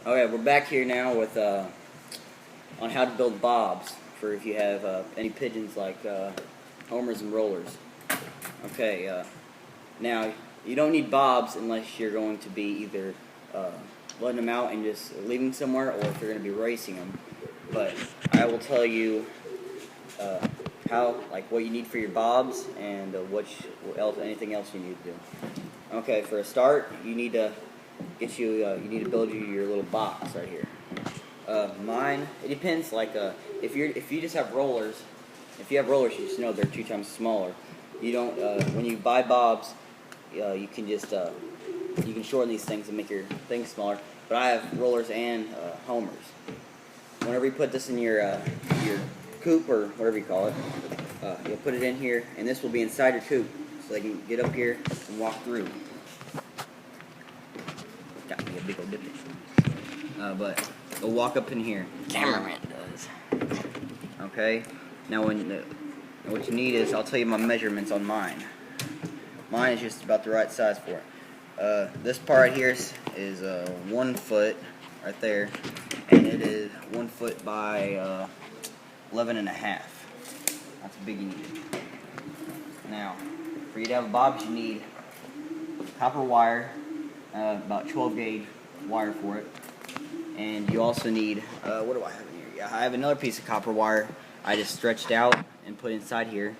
Okay, we're back here now with on how to build bobs for if you have any pigeons like homers and rollers. Okay, now you don't need bobs unless you're going to be either letting them out and just leaving somewhere, or if you're going to be racing them. But I will tell you what you need for your bobs and anything else you need to do. Okay, for a start, you need to build your little box right here. Mine, it depends. If you just have rollers, if you have rollers, you just know they're 2 times smaller. You don't. When you buy bobs, you can just you can shorten these things and make your things smaller. But I have rollers and homers. Whenever you put this in your coop or whatever you call it, you'll put it in here, and this will be inside your coop, so they can get up here and walk through. Got me a big old dip. But they'll walk up in here. Cameraman does. Okay. Now what you need is, I'll tell you my measurements on mine. Mine is just about the right size for it. This part right here is 1 foot right there, and it is 1 foot by 11.5. That's a big you need. Now, for you to have a bob, you need copper wire, about 12 gauge wire for it, and you also need what do I have in here? Yeah, I have another piece of copper wire I just stretched out and put inside here.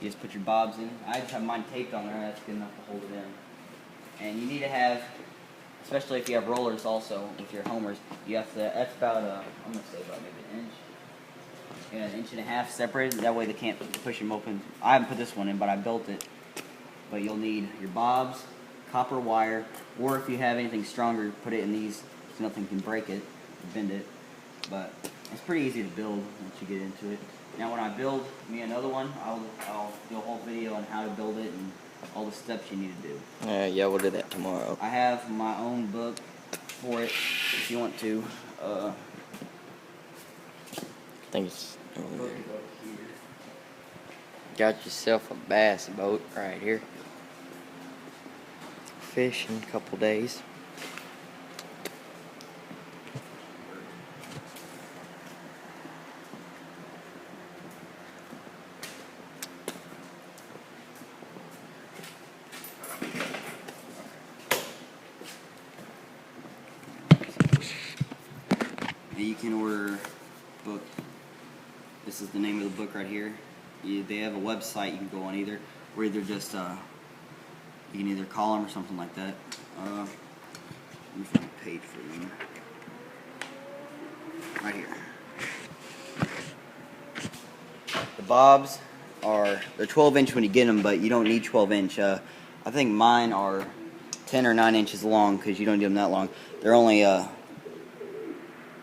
You just put your bobs in. I just have mine taped on there. That's good enough to hold it in. And you need to have, especially if you have rollers also with your homers, you have to. That's about I'm gonna say about maybe 1 inch. Yeah, 1.5 inches separated. That way they can't push them open. I haven't put this one in, but I built it. But you'll need your bobs, copper wire, or if you have anything stronger, put it in these so nothing can break it, bend it. But it's pretty easy to build once you get into it. Now when I build me another one, I'll do a whole video on how to build it and all the steps you need to do. Yeah, we'll do that tomorrow. I have my own book for it if you want to. I think it's over there. Got yourself a bass boat right here. Fish in a couple days. You can order book. This is the name of the book right here. They have a website you can go on either, or either just you can either call them or something like that. Let me find a page for them. Right here. The bobs they're 12 inch when you get them, but you don't need 12 inch. I think mine are 10 or 9 inches long because you don't need them that long. They're only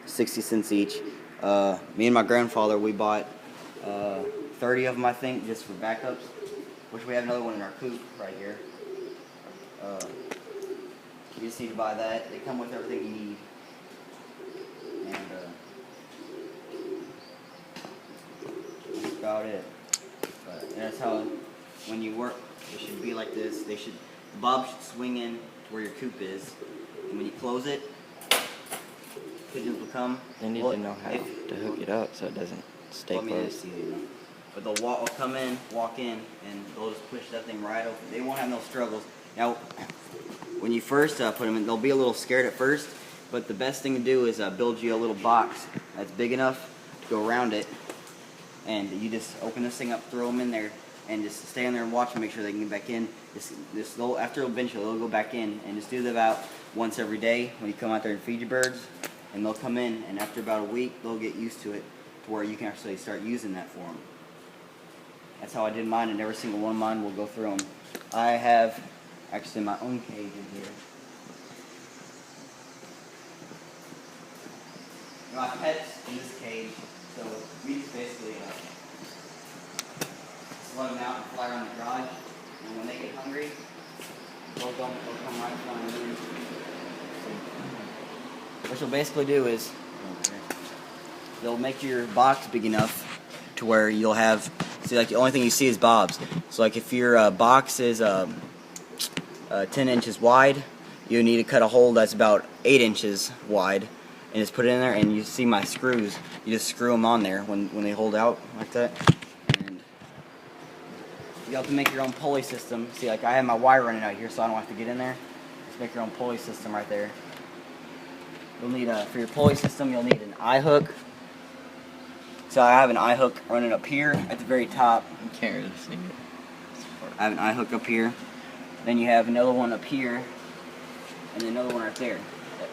60 cents each. Me and my grandfather, we bought 30 of them, I think, just for backups, which we have another one in our coop right here. You just need to buy that. They come with everything you need. And that's about it. But that's how, when you work, it should be like this. The bob should swing in to where your coop is. And when you close it, pigeons will come. They need to know how to hook it up so it doesn't stay closed. But they'll come in, walk in, and they'll just push that thing right open. They won't have no struggles. Now, when you first put them in, they'll be a little scared at first, but the best thing to do is build you a little box that's big enough to go around it, and you just open this thing up, throw them in there, and just stay in there and watch them, make sure they can get back in. After eventually they'll go back in, and just do that about once every day when you come out there and feed your birds, and they'll come in, and after about a week they'll get used to it to where you can actually start using that for them. That's how I did mine, and every single one of mine will go through them. I have actually my own cage in here. My pets in this cage, so we just basically just let them out and fly around the garage, and when they get hungry, they'll come right flying in. What you'll basically do is they'll make your box big enough to where you'll have, see, like the only thing you see is bobs. So like if your box is 10 inches wide, you need to cut a hole that's about 8 inches wide, and just put it in there. And you see my screws. You just screw them on there when they hold out like that. And you have to make your own pulley system. See, like I have my wire running out here, so I don't have to get in there. Just make your own pulley system right there. You'll need for your pulley system, you'll need an eye hook. So I have an eye hook running up here at the very top. You can't really see it. I have an eye hook up here. Then you have another one up here, and then another one right there.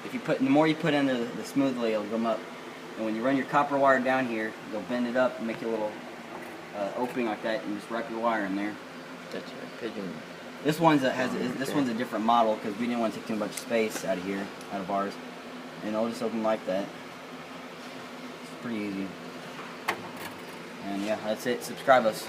If you put, the more you put in the smoothly, it'll come up. And when you run your copper wire down here, you'll bend it up and make a little opening like that, and just wrap your wire in there. That's a pigeon. This one's one's a different model because we didn't want to take too much space out of here, out of ours. And it'll just open like that. It's pretty easy. And yeah, that's it. Subscribe us.